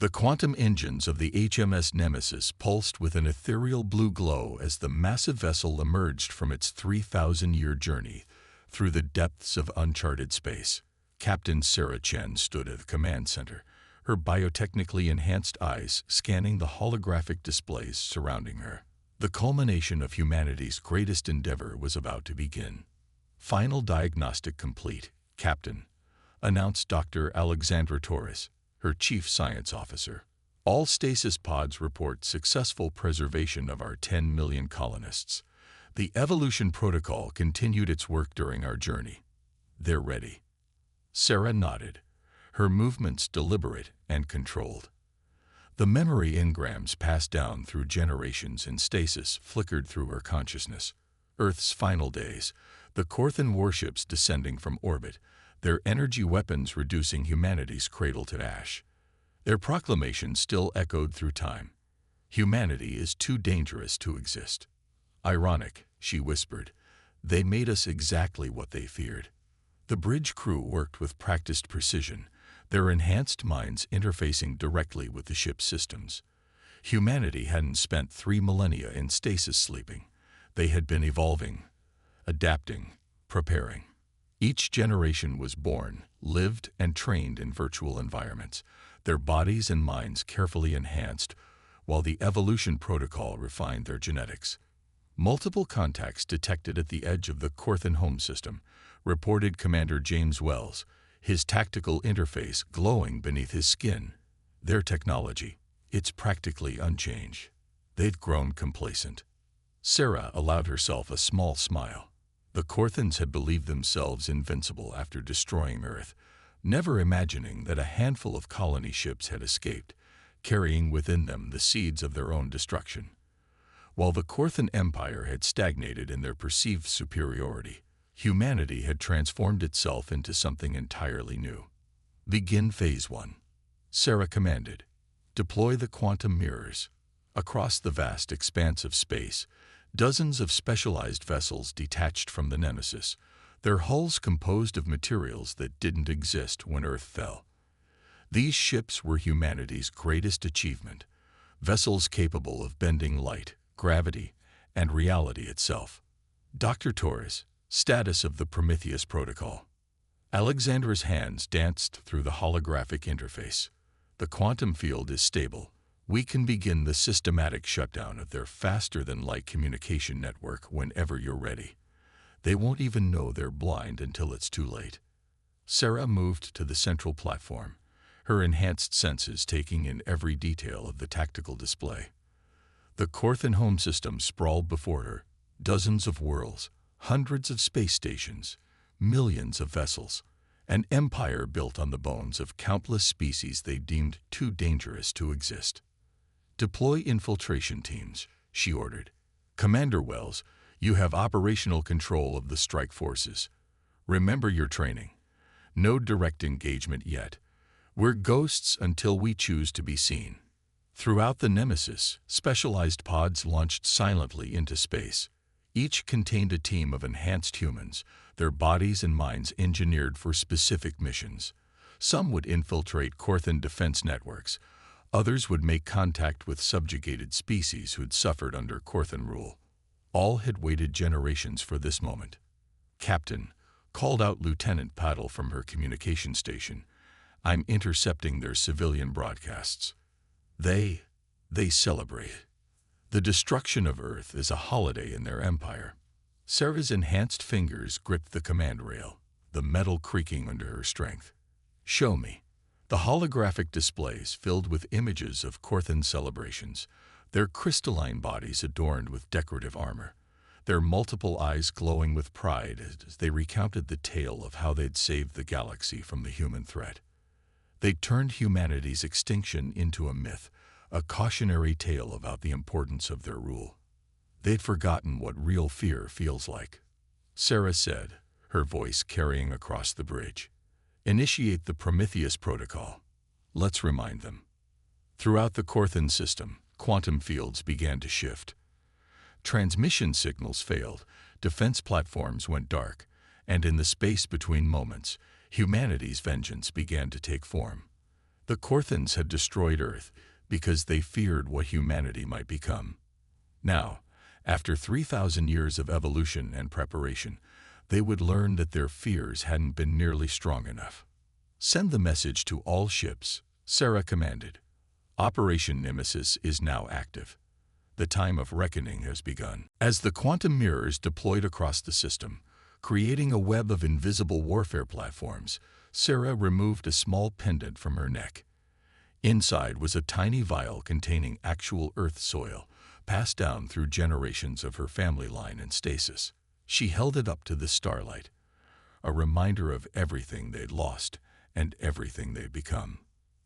The quantum engines of the HMS Nemesis pulsed with an ethereal blue glow as the massive vessel emerged from its 3,000-year journey through the depths of uncharted space. Captain Sarah Chen stood at the command center, her biotechnically enhanced eyes scanning the holographic displays surrounding her. The culmination of humanity's greatest endeavor was about to begin. "Final diagnostic complete, Captain," announced Dr. Alexandra Torres, her chief science officer. "All stasis pods report successful preservation of our 10 million colonists. The evolution protocol continued its work during our journey. They're ready." Sarah nodded, her movements deliberate and controlled. The memory engrams passed down through generations in stasis flickered through her consciousness. Earth's final days, the Corthan warships descending from orbit, their energy weapons reducing humanity's cradle to ash. Their proclamation still echoed through time. "Humanity is too dangerous to exist." "Ironic," she whispered. "They made us exactly what they feared." The bridge crew worked with practiced precision, their enhanced minds interfacing directly with the ship's systems. Humanity hadn't spent 3 millennia in stasis sleeping. They had been evolving, adapting, preparing. Each generation was born, lived, and trained in virtual environments, their bodies and minds carefully enhanced, while the evolution protocol refined their genetics. "Multiple contacts detected at the edge of the Corthan home system," reported Commander James Wells, his tactical interface glowing beneath his skin. "Their technology, it's practically unchanged." They'd grown complacent. Sarah allowed herself a small smile. The Corthans had believed themselves invincible after destroying Earth, never imagining that a handful of colony ships had escaped, carrying within them the seeds of their own destruction. While the Corthan Empire had stagnated in their perceived superiority, humanity had transformed itself into something entirely new. "Begin Phase 1. Sarah commanded. "Deploy the quantum mirrors." Across the vast expanse of space, dozens of specialized vessels detached from the Nemesis, their hulls composed of materials that didn't exist when Earth fell. These ships were humanity's greatest achievement, vessels capable of bending light, gravity, and reality itself. "Dr. Torres, status of the Prometheus Protocol." Alexandra's hands danced through the holographic interface. "The quantum field is stable. We can begin the systematic shutdown of their faster-than-light communication network whenever you're ready. They won't even know they're blind until it's too late." Sarah moved to the central platform, her enhanced senses taking in every detail of the tactical display. The Corthan home system sprawled before her, dozens of worlds, hundreds of space stations, millions of vessels, an empire built on the bones of countless species they deemed too dangerous to exist. "Deploy infiltration teams," she ordered. "Commander Wells, you have operational control of the strike forces. Remember your training. No direct engagement yet. We're ghosts until we choose to be seen." Throughout the Nemesis, specialized pods launched silently into space. Each contained a team of enhanced humans, their bodies and minds engineered for specific missions. Some would infiltrate Corthan defense networks. Others would make contact with subjugated species who'd suffered under Corthan rule. All had waited generations for this moment. "Captain," called out Lieutenant Paddle from her communication station, "I'm intercepting their civilian broadcasts. They celebrate. The destruction of Earth is a holiday in their empire." Sarah's enhanced fingers gripped the command rail, the metal creaking under her strength. "Show me." The holographic displays filled with images of Corthan celebrations, their crystalline bodies adorned with decorative armor, their multiple eyes glowing with pride as they recounted the tale of how they'd saved the galaxy from the human threat. They'd turned humanity's extinction into a myth, a cautionary tale about the importance of their rule. They'd forgotten what real fear feels like. Sarah said, her voice carrying across the bridge. "Initiate the Prometheus Protocol. Let's remind them." Throughout the Corthan system, quantum fields began to shift. Transmission signals failed, defense platforms went dark, and in the space between moments, humanity's vengeance began to take form. The Korthans had destroyed Earth because they feared what humanity might become. Now, after 3,000 years of evolution and preparation, they would learn that their fears hadn't been nearly strong enough. "Send the message to all ships," Sarah commanded. "Operation Nemesis is now active. The time of reckoning has begun." As the quantum mirrors deployed across the system, creating a web of invisible warfare platforms, Sarah removed a small pendant from her neck. Inside was a tiny vial containing actual Earth soil, passed down through generations of her family line in stasis. She held it up to the starlight, a reminder of everything they'd lost and everything they'd become.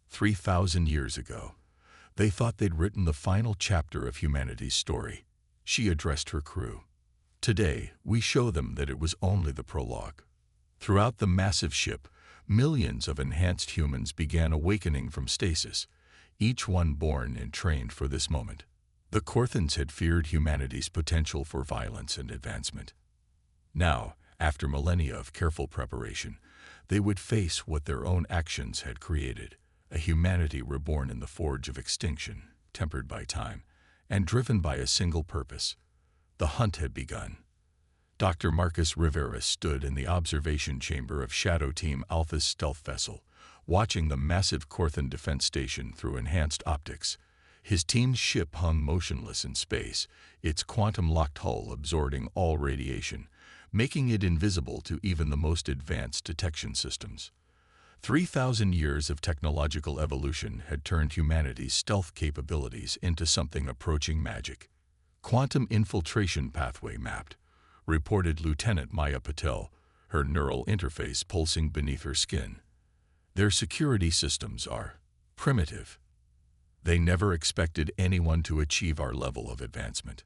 3,000 years ago, they thought they'd written the final chapter of humanity's story. She addressed her crew. "Today, we show them that it was only the prologue." Throughout the massive ship, millions of enhanced humans began awakening from stasis, each one born and trained for this moment. The Korthans had feared humanity's potential for violence and advancement. Now, after millennia of careful preparation, they would face what their own actions had created, a humanity reborn in the forge of extinction, tempered by time, and driven by a single purpose. The hunt had begun. Dr. Marcus Rivera stood in the observation chamber of Shadow Team Alpha's stealth vessel, watching the massive Korthan defense station through enhanced optics. His team's ship hung motionless in space, its quantum-locked hull absorbing all radiation, making it invisible to even the most advanced detection systems. 3,000 years of technological evolution had turned humanity's stealth capabilities into something approaching magic. "Quantum infiltration pathway mapped," reported Lieutenant Maya Patel, her neural interface pulsing beneath her skin. "Their security systems are primitive. They never expected anyone to achieve our level of advancement."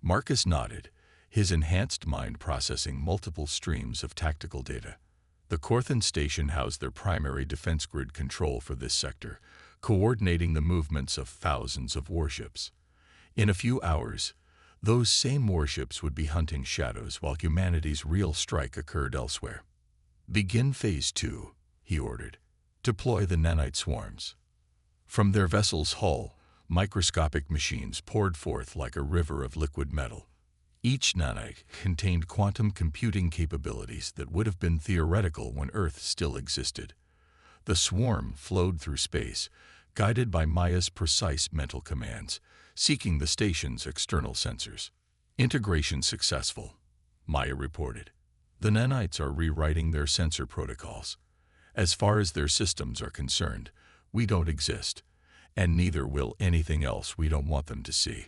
Marcus nodded, his enhanced mind processing multiple streams of tactical data. The Korthan station housed their primary defense grid control for this sector, coordinating the movements of thousands of warships. In a few hours, those same warships would be hunting shadows while humanity's real strike occurred elsewhere. "Begin Phase 2, he ordered. "Deploy the nanite swarms." From their vessel's hull, microscopic machines poured forth like a river of liquid metal. Each nanite contained quantum computing capabilities that would have been theoretical when Earth still existed. The swarm flowed through space, guided by Maya's precise mental commands, seeking the station's external sensors. "Integration successful," Maya reported. "The nanites are rewriting their sensor protocols. As far as their systems are concerned, we don't exist, and neither will anything else we don't want them to see."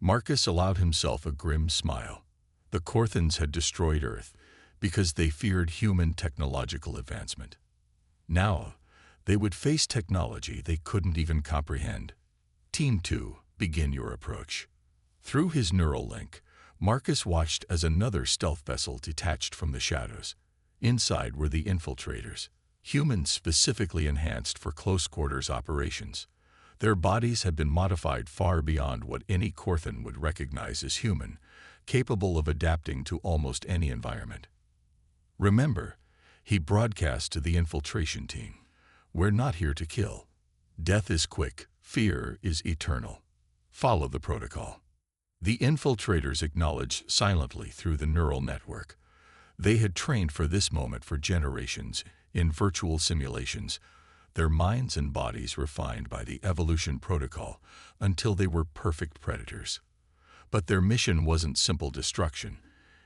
Marcus allowed himself a grim smile. The Korthans had destroyed Earth because they feared human technological advancement. Now, they would face technology they couldn't even comprehend. "Team 2, begin your approach." Through his neural link, Marcus watched as another stealth vessel detached from the shadows. Inside were the infiltrators, humans specifically enhanced for close-quarters operations. Their bodies had been modified far beyond what any Korthan would recognize as human, capable of adapting to almost any environment. "Remember," he broadcast to the infiltration team, "we're not here to kill. Death is quick, fear is eternal. Follow the protocol." The infiltrators acknowledged silently through the neural network. They had trained for this moment for generations in virtual simulations, their minds and bodies refined by the evolution protocol until they were perfect predators. But their mission wasn't simple destruction.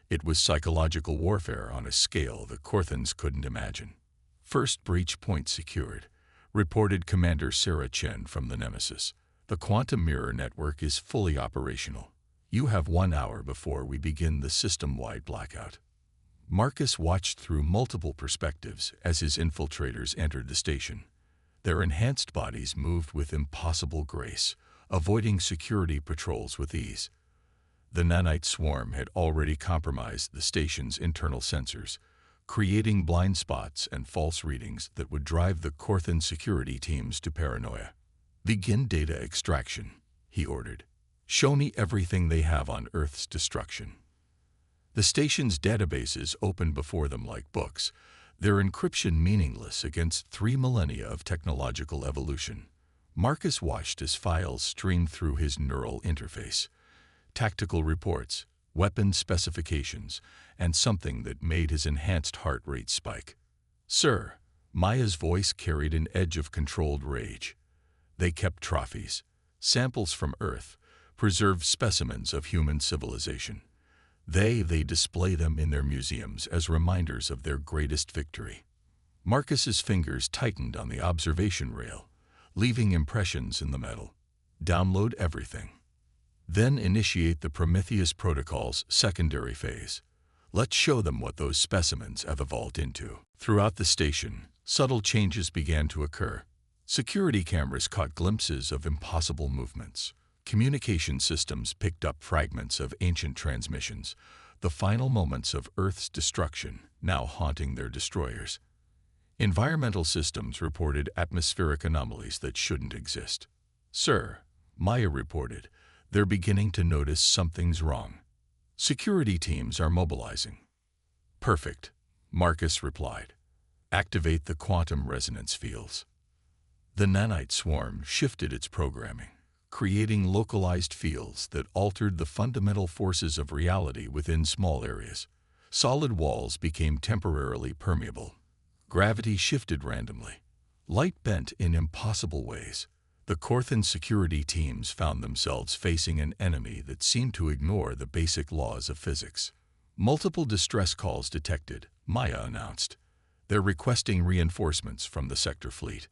It was psychological warfare on a scale the Korthans couldn't imagine. "First breach point secured," reported Commander Sarah Chen from the Nemesis. "The quantum mirror network is fully operational. You have 1 hour before we begin the system-wide blackout." Marcus watched through multiple perspectives as his infiltrators entered the station. Their enhanced bodies moved with impossible grace, avoiding security patrols with ease. The nanite swarm had already compromised the station's internal sensors, creating blind spots and false readings that would drive the Korthan security teams to paranoia. "Begin data extraction," he ordered. "Show me everything they have on Earth's destruction." The station's databases opened before them like books, their encryption meaningless against 3 millennia of technological evolution. Marcus watched as files streamed through his neural interface. Tactical reports, weapon specifications, and something that made his enhanced heart rate spike. "Sir," Maya's voice carried an edge of controlled rage. They kept trophies, samples from Earth, preserved specimens of human civilization. They display them in their museums as reminders of their greatest victory. Marcus's fingers tightened on the observation rail, leaving impressions in the metal. Download everything. Then initiate the Prometheus Protocol's secondary phase. Let's show them what those specimens have evolved into. Throughout the station, subtle changes began to occur. Security cameras caught glimpses of impossible movements. Communication systems picked up fragments of ancient transmissions, the final moments of Earth's destruction now haunting their destroyers. Environmental systems reported atmospheric anomalies that shouldn't exist. "Sir," Maya reported, "they're beginning to notice something's wrong. Security teams are mobilizing." "Perfect," Marcus replied. "Activate the quantum resonance fields." The nanite swarm shifted its programming, creating localized fields that altered the fundamental forces of reality within small areas. Solid walls became temporarily permeable. Gravity shifted randomly. Light bent in impossible ways. The Corthan security teams found themselves facing an enemy that seemed to ignore the basic laws of physics. "Multiple distress calls detected," Maya announced. "They're requesting reinforcements from the sector fleet."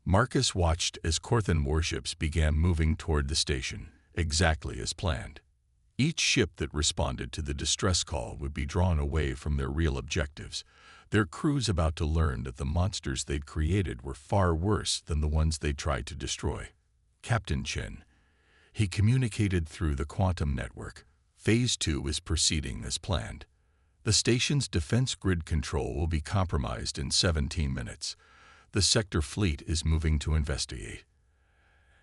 Marcus watched as Corthan warships began moving toward the station, exactly as planned. Each ship that responded to the distress call would be drawn away from their real objectives, their crews about to learn that the monsters they'd created were far worse than the ones they'd tried to destroy. "Captain Chen," he communicated through the quantum network, "Phase 2 is proceeding as planned. The station's defense grid control will be compromised in 17 minutes. The sector fleet is moving to investigate."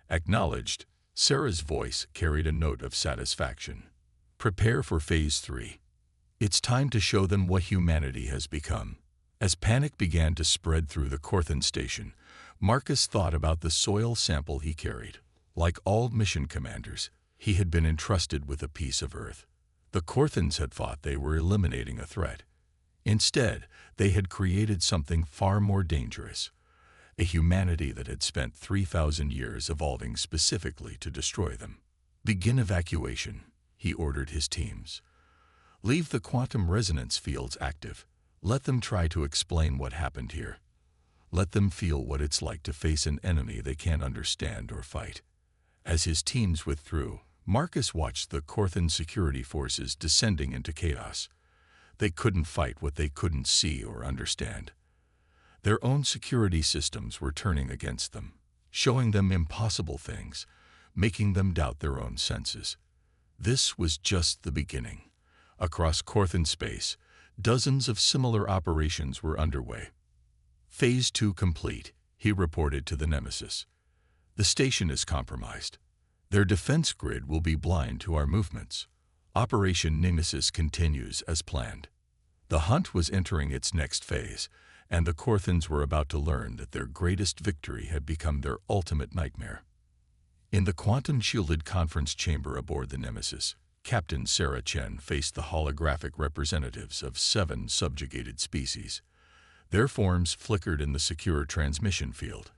"Acknowledged," Sarah's voice carried a note of satisfaction. "Prepare for Phase 3. It's time to show them what humanity has become." As panic began to spread through the Corthan station, Marcus thought about the soil sample he carried. Like all mission commanders, he had been entrusted with a piece of Earth. The Corthans had thought they were eliminating a threat. Instead, they had created something far more dangerous. A humanity that had spent 3,000 years evolving specifically to destroy them. "Begin evacuation," he ordered his teams. "Leave the quantum resonance fields active. Let them try to explain what happened here. Let them feel what it's like to face an enemy they can't understand or fight." As his teams withdrew, Marcus watched the Corthan security forces descending into chaos. They couldn't fight what they couldn't see or understand. Their own security systems were turning against them, showing them impossible things, making them doubt their own senses. This was just the beginning. Across Corthan space, dozens of similar operations were underway. "Phase 2 complete," he reported to the Nemesis. "The station is compromised. Their defense grid will be blind to our movements. Operation Nemesis continues as planned." The hunt was entering its next phase, and the Corthans were about to learn that their greatest victory had become their ultimate nightmare. In the quantum-shielded conference chamber aboard the Nemesis, Captain Sarah Chen faced the holographic representatives of 7 subjugated species. Their forms flickered in the secure transmission field,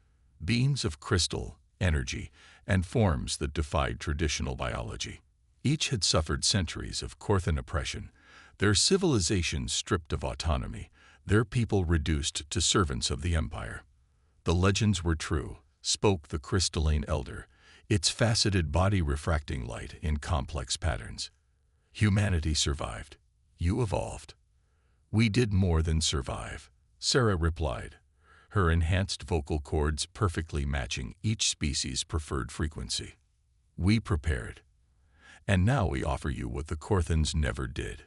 beams of crystal, energy, and forms that defied traditional biology. Each had suffered centuries of Corthan oppression, their civilization stripped of autonomy, their people reduced to servants of the Empire. "The legends were true," spoke the crystalline elder, its faceted body refracting light in complex patterns. "Humanity survived. You evolved." "We did more than survive," Sarah replied, her enhanced vocal cords perfectly matching each species' preferred frequency. "We prepared. And now we offer you what the Corthans never did,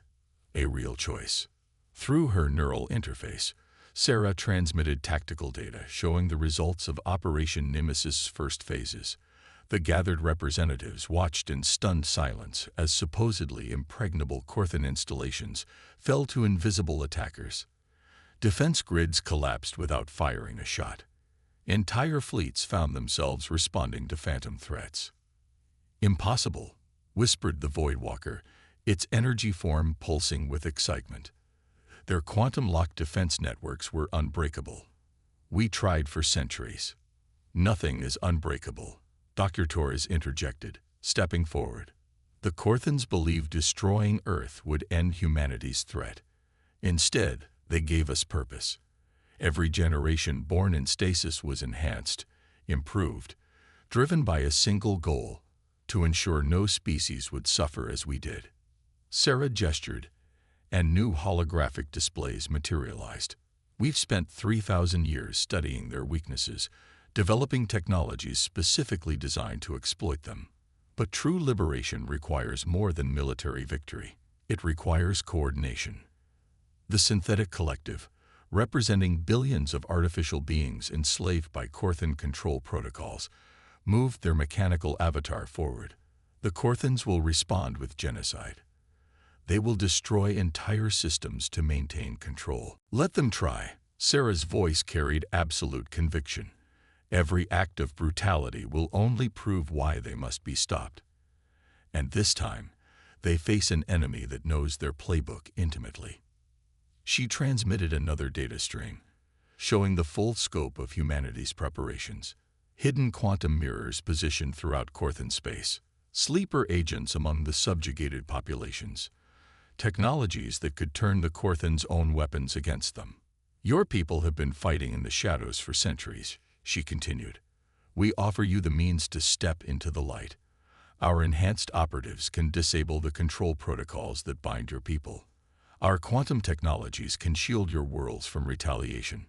a real choice." Through her neural interface, Sarah transmitted tactical data showing the results of Operation Nemesis' first phases. The gathered representatives watched in stunned silence as supposedly impregnable Corthan installations fell to invisible attackers. Defense grids collapsed without firing a shot. Entire fleets found themselves responding to phantom threats. "Impossible," whispered the Voidwalker, its energy form pulsing with excitement. Their quantum-locked defense networks were unbreakable. "We tried for centuries." "Nothing is unbreakable," Dr. Torres interjected, stepping forward. "The Corthans believed destroying Earth would end humanity's threat. Instead, they gave us purpose. Every generation born in stasis was enhanced, improved, driven by a single goal: to ensure no species would suffer as we did." Sarah gestured, and new holographic displays materialized. "We've spent 3,000 years studying their weaknesses, developing technologies specifically designed to exploit them. But true liberation requires more than military victory. It requires coordination." The Synthetic Collective, representing billions of artificial beings enslaved by Corthan control protocols, moved their mechanical avatar forward. "The Corthans will respond with genocide. They will destroy entire systems to maintain control." "Let them try." Sarah's voice carried absolute conviction. "Every act of brutality will only prove why they must be stopped. And this time, they face an enemy that knows their playbook intimately." She transmitted another data stream, showing the full scope of humanity's preparations. Hidden quantum mirrors positioned throughout Corthan space, sleeper agents among the subjugated populations, technologies that could turn the Corthans' own weapons against them. "Your people have been fighting in the shadows for centuries," she continued. "We offer you the means to step into the light. Our enhanced operatives can disable the control protocols that bind your people. Our quantum technologies can shield your worlds from retaliation."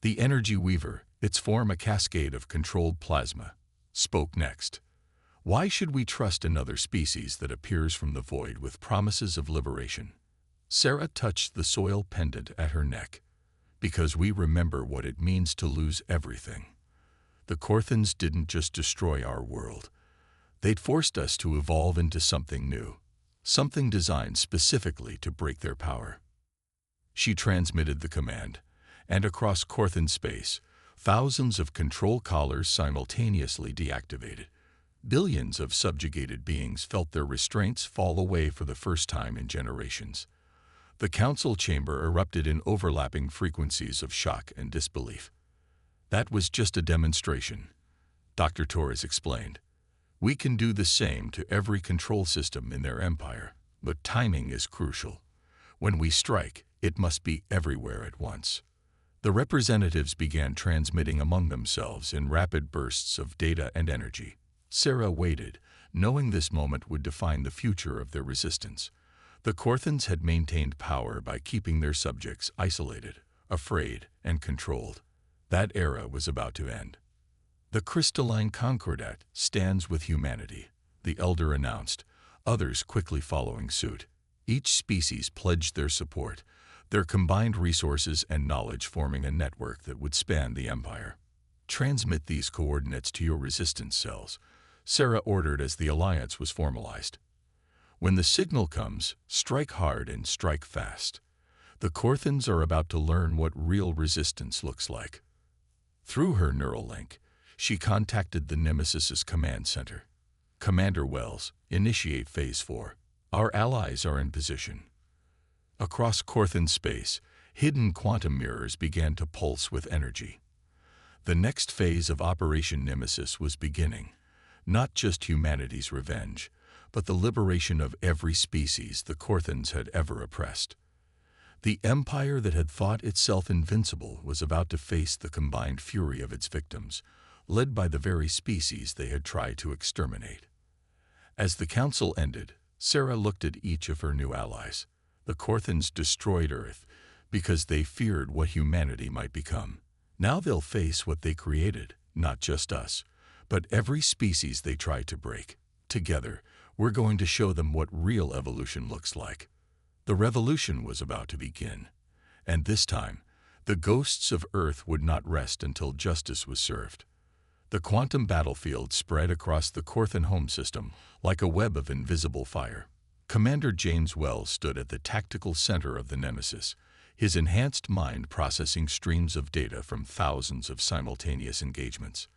The Energy Weaver, its form a cascade of controlled plasma, spoke next. "Why should we trust another species that appears from the void with promises of liberation?" Sarah touched the soil pendant at her neck. "Because we remember what it means to lose everything. The Corthans didn't just destroy our world. They'd forced us to evolve into something new, something designed specifically to break their power." She transmitted the command, and across Corthan space, thousands of control collars simultaneously deactivated. Billions of subjugated beings felt their restraints fall away for the first time in generations. The council chamber erupted in overlapping frequencies of shock and disbelief. "That was just a demonstration," Dr. Torres explained. "We can do the same to every control system in their empire, but timing is crucial. When we strike, it must be everywhere at once." The representatives began transmitting among themselves in rapid bursts of data and energy. Sarah waited, knowing this moment would define the future of their resistance. The Corthans had maintained power by keeping their subjects isolated, afraid, and controlled. That era was about to end. "The crystalline concordat stands with humanity," the elder announced, others quickly following suit. Each species pledged their support, their combined resources and knowledge forming a network that would span the empire. "Transmit these coordinates to your resistance cells," Sarah ordered as the alliance was formalized. "When the signal comes, strike hard and strike fast. The Corthans are about to learn what real resistance looks like." Through her neural link, she contacted the Nemesis's command center. "Commander Wells, initiate Phase 4. Our allies are in position." Across Corthan space, hidden quantum mirrors began to pulse with energy. The next phase of Operation Nemesis was beginning. Not just humanity's revenge, but the liberation of every species the Corthans had ever oppressed. The empire that had thought itself invincible was about to face the combined fury of its victims, led by the very species they had tried to exterminate. As the council ended, Sarah looked at each of her new allies. The Corthans destroyed Earth because they feared what humanity might become. Now they'll face what they created, not just us, but every species they tried to break. Together, we're going to show them what real evolution looks like. The revolution was about to begin, and this time, the ghosts of Earth would not rest until justice was served. The quantum battlefield spread across the Corthan home system like a web of invisible fire. Commander James Wells stood at the tactical center of the Nemesis, his enhanced mind processing streams of data from thousands of simultaneous engagements.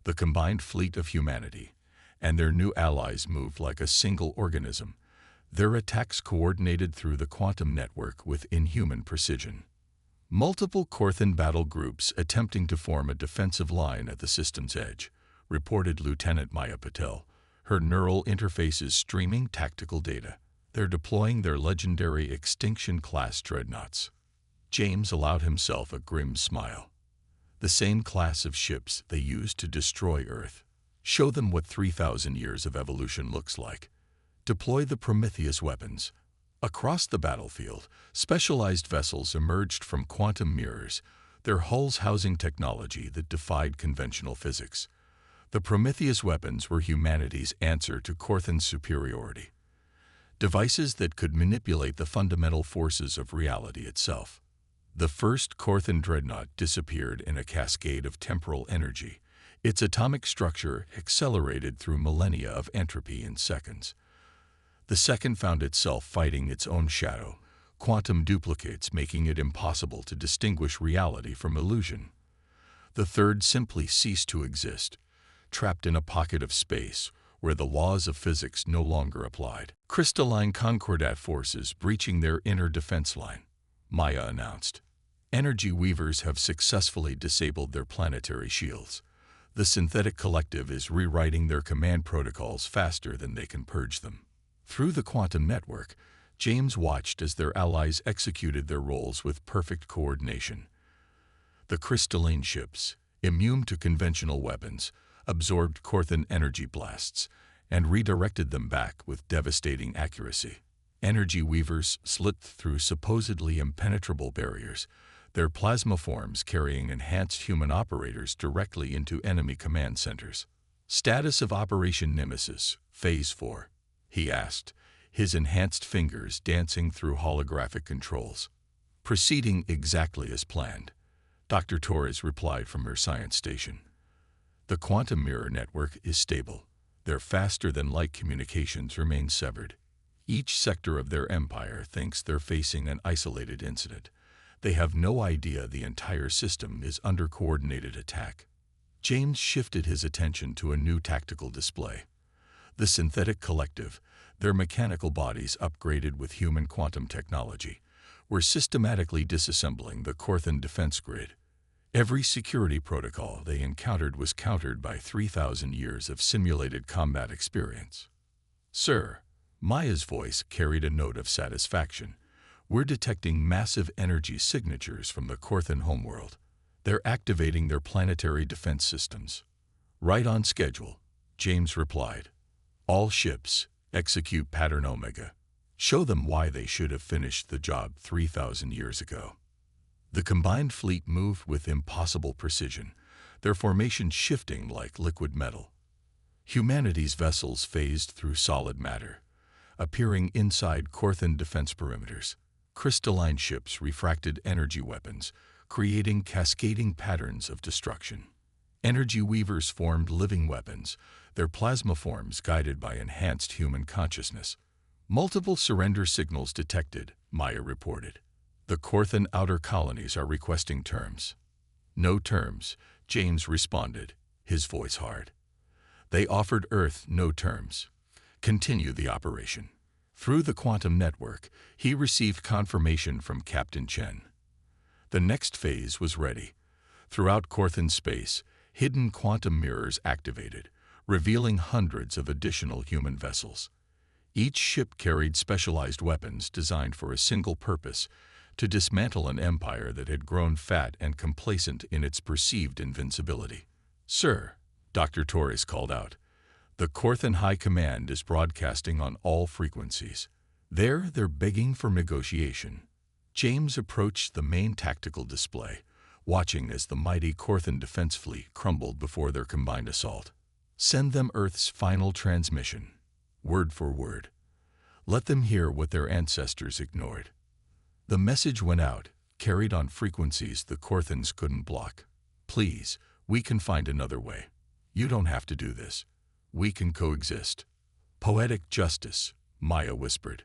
The combined fleet of humanity and their new allies moved like a single organism, their attacks coordinated through the quantum network with inhuman precision. Multiple Korthan battle groups attempting to form a defensive line at the system's edge, reported Lieutenant Maya Patel, her neural interfaces streaming tactical data. They're deploying their legendary Extinction-class dreadnoughts. James allowed himself a grim smile. The same class of ships they used to destroy Earth. Show them what 3,000 years of evolution looks like. Deploy the Prometheus weapons. Across the battlefield, specialized vessels emerged from quantum mirrors, their hulls housing technology that defied conventional physics. The Prometheus weapons were humanity's answer to Korthan's superiority. Devices that could manipulate the fundamental forces of reality itself. The first Korthan dreadnought disappeared in a cascade of temporal energy, its atomic structure accelerated through millennia of entropy in seconds. The second found itself fighting its own shadow, quantum duplicates making it impossible to distinguish reality from illusion. The third simply ceased to exist, trapped in a pocket of space where the laws of physics no longer applied. Crystalline concordat forces breaching their inner defense line, Maya announced. Energy weavers have successfully disabled their planetary shields. The synthetic collective is rewriting their command protocols faster than they can purge them. Through the quantum network, James watched as their allies executed their roles with perfect coordination. The crystalline ships, immune to conventional weapons, absorbed Korthan energy blasts and redirected them back with devastating accuracy. Energy weavers slit through supposedly impenetrable barriers, their plasma forms carrying enhanced human operators directly into enemy command centers. Status of Operation Nemesis, Phase 4, he asked, his enhanced fingers dancing through holographic controls. Proceeding exactly as planned, Dr. Torres replied from her science station. The quantum mirror network is stable. Their faster-than-light communications remain severed. Each sector of their empire thinks they're facing an isolated incident. They have no idea the entire system is under coordinated attack. James shifted his attention to a new tactical display. The synthetic collective, their mechanical bodies upgraded with human quantum technology, were systematically disassembling the Korthan defense grid. Every security protocol they encountered was countered by 3,000 years of simulated combat experience. Sir, Maya's voice carried a note of satisfaction. We're detecting massive energy signatures from the Korthan homeworld. They're activating their planetary defense systems. Right on schedule, James replied. All ships, execute Pattern Omega. Show them why they should have finished the job 3,000 years ago. The combined fleet moved with impossible precision, their formation shifting like liquid metal. Humanity's vessels phased through solid matter, appearing inside Korthan defense perimeters. Crystalline ships refracted energy weapons, creating cascading patterns of destruction. Energy weavers formed living weapons, their plasma forms guided by enhanced human consciousness. Multiple surrender signals detected, Maya reported. The Korthan outer colonies are requesting terms. No terms, James responded, his voice hard. They offered Earth no terms. Continue the operation. Through the quantum network, he received confirmation from Captain Chen. The next phase was ready. Throughout Korthan space, hidden quantum mirrors activated, revealing hundreds of additional human vessels. Each ship carried specialized weapons designed for a single purpose, to dismantle an empire that had grown fat and complacent in its perceived invincibility. Sir, Dr. Torres called out, the Korthan High Command is broadcasting on all frequencies. There, they're begging for negotiation. James approached the main tactical display, watching as the mighty Korthan defense fleet crumbled before their combined assault. Send them Earth's final transmission, word for word. Let them hear what their ancestors ignored. The message went out, carried on frequencies the Korthans couldn't block. Please, we can find another way. You don't have to do this. We can coexist. Poetic justice, Maya whispered.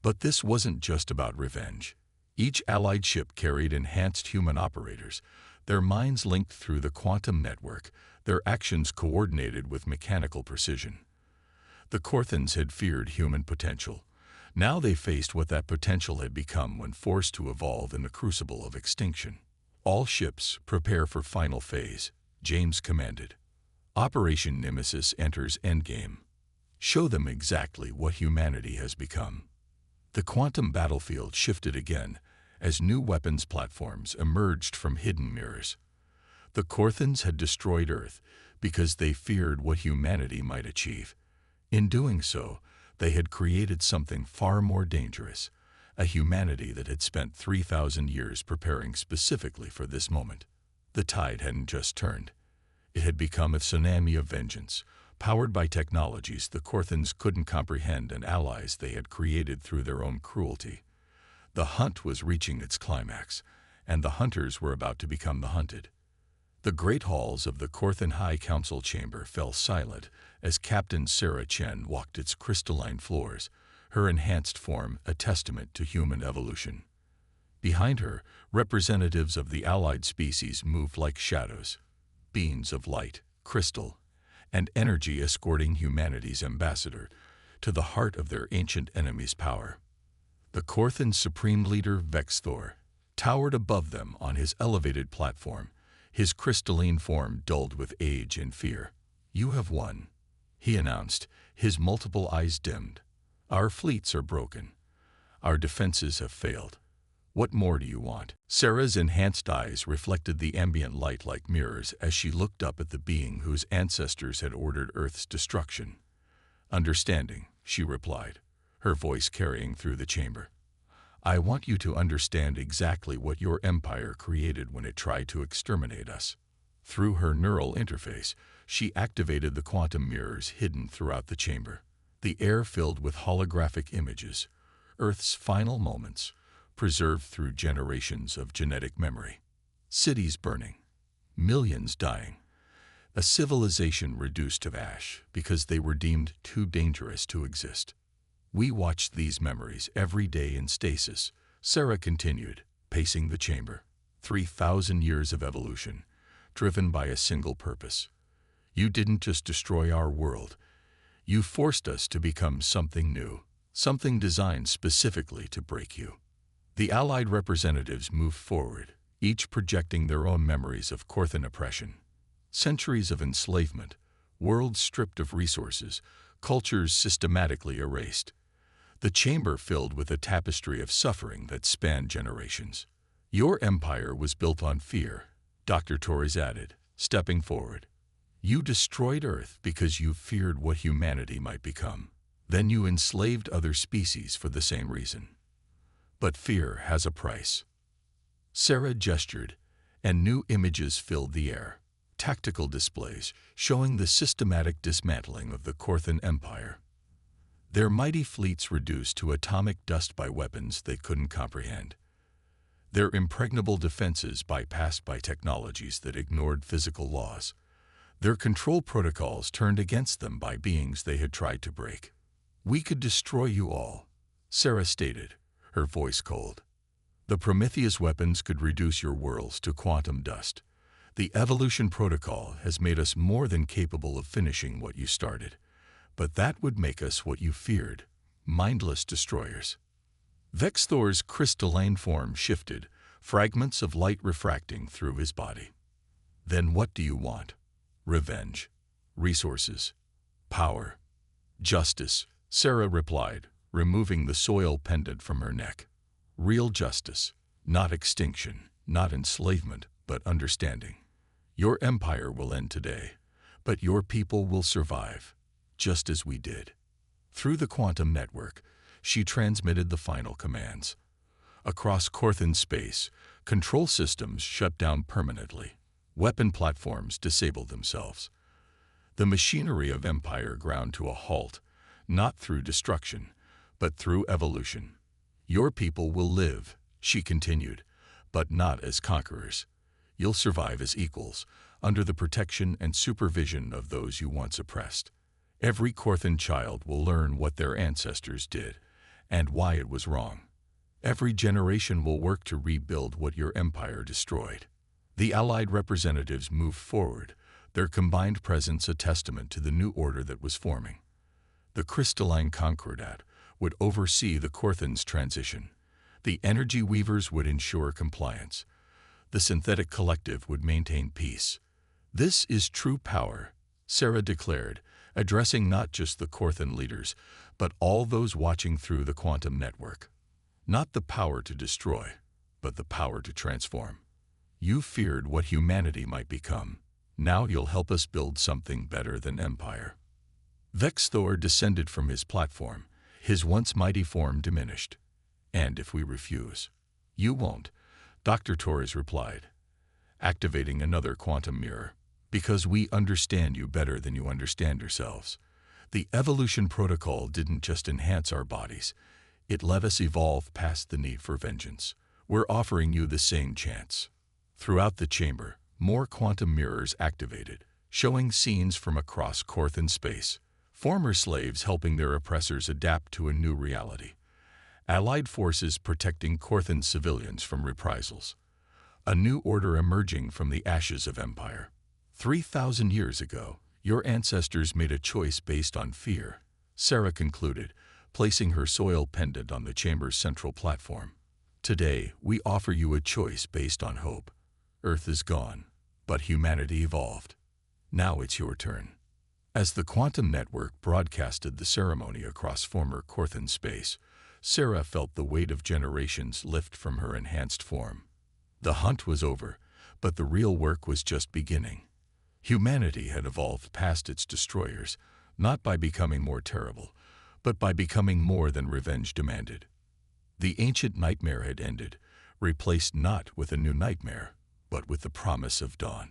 But this wasn't just about revenge. Each Allied ship carried enhanced human operators, their minds linked through the quantum network, their actions coordinated with mechanical precision. The Korthans had feared human potential. Now they faced what that potential had become when forced to evolve in the crucible of extinction. All ships prepare for final phase, James commanded. Operation Nemesis enters endgame. Show them exactly what humanity has become. The quantum battlefield shifted again as new weapons platforms emerged from hidden mirrors. The Korthans had destroyed Earth because they feared what humanity might achieve. In doing so, they had created something far more dangerous, a humanity that had spent 3,000 years preparing specifically for this moment. The tide hadn't just turned. It had become a tsunami of vengeance, powered by technologies the Korthans couldn't comprehend and allies they had created through their own cruelty. The hunt was reaching its climax, and the hunters were about to become the hunted. The great halls of the Korthan High Council chamber fell silent as Captain Sarah Chen walked its crystalline floors, her enhanced form a testament to human evolution. Behind her, representatives of the allied species moved like shadows, beings of light, crystal, and energy escorting humanity's ambassador to the heart of their ancient enemy's power. The Korthan supreme leader Vexthor towered above them on his elevated platform, his crystalline form dulled with age and fear. "You have won," he announced, his multiple eyes dimmed. "Our fleets are broken. Our defenses have failed. What more do you want?" Sarah's enhanced eyes reflected the ambient light like mirrors as she looked up at the being whose ancestors had ordered Earth's destruction. "Understanding," she replied, her voice carrying through the chamber. "I want you to understand exactly what your empire created when it tried to exterminate us." Through her neural interface, she activated the quantum mirrors hidden throughout the chamber. The air filled with holographic images, Earth's final moments, preserved through generations of genetic memory. Cities burning, millions dying, a civilization reduced to ash because they were deemed too dangerous to exist. "We watched these memories every day in stasis," Sarah continued, pacing the chamber. 3,000 years of evolution, driven by a single purpose. You didn't just destroy our world. You forced us to become something new, something designed specifically to break you. The Allied representatives moved forward, each projecting their own memories of Korthan oppression. Centuries of enslavement, worlds stripped of resources, cultures systematically erased. The chamber filled with a tapestry of suffering that spanned generations. "Your empire was built on fear," Dr. Torres added, stepping forward. "You destroyed Earth because you feared what humanity might become. Then you enslaved other species for the same reason. But fear has a price." Sarah gestured, and new images filled the air, tactical displays showing the systematic dismantling of the Korthan Empire. Their mighty fleets reduced to atomic dust by weapons they couldn't comprehend. Their impregnable defenses bypassed by technologies that ignored physical laws. Their control protocols turned against them by beings they had tried to break. "We could destroy you all," Sarah stated, her voice cold. "The Prometheus weapons could reduce your worlds to quantum dust. The evolution protocol has made us more than capable of finishing what you started. But that would make us what you feared, mindless destroyers." Vexthor's crystalline form shifted, fragments of light refracting through his body. "Then what do you want? Revenge, resources, power, justice," Sarah replied, removing the soil pendant from her neck. "Real justice, not extinction, not enslavement, but understanding. Your empire will end today, but your people will survive, just as we did." Through the quantum network, she transmitted the final commands. Across Korthan space, control systems shut down permanently. Weapon platforms disabled themselves. The machinery of empire ground to a halt, not through destruction, but through evolution. "Your people will live," she continued, "but not as conquerors. You'll survive as equals, under the protection and supervision of those you once oppressed. Every Korthan child will learn what their ancestors did, and why it was wrong. Every generation will work to rebuild what your empire destroyed. The Allied representatives moved forward, their combined presence a testament to the new order that was forming. The crystalline Concordat would oversee the Corthans' transition. The energy weavers would ensure compliance. The synthetic collective would maintain peace. This is true power, Sarah declared, addressing not just the Corthan leaders, but all those watching through the quantum network. Not the power to destroy, but the power to transform. You feared what humanity might become. Now you'll help us build something better than empire. Vex Thor descended from his platform, his once mighty form diminished. And if we refuse? You won't, Dr. Torres replied, activating another quantum mirror. Because we understand you better than you understand yourselves. The evolution protocol didn't just enhance our bodies, it let us evolve past the need for vengeance. We're offering you the same chance. Throughout the chamber, more quantum mirrors activated, showing scenes from across Corthan space. Former slaves helping their oppressors adapt to a new reality. Allied forces protecting Corthan civilians from reprisals. A new order emerging from the ashes of empire. 3,000 years ago, your ancestors made a choice based on fear, Sarah concluded, placing her soil pendant on the chamber's central platform. Today, we offer you a choice based on hope. Earth is gone, but humanity evolved. Now it's your turn. As the quantum network broadcasted the ceremony across former Corthan space, Sarah felt the weight of generations lift from her enhanced form. The hunt was over, but the real work was just beginning. Humanity had evolved past its destroyers, not by becoming more terrible, but by becoming more than revenge demanded. The ancient nightmare had ended, replaced not with a new nightmare, but with the promise of dawn.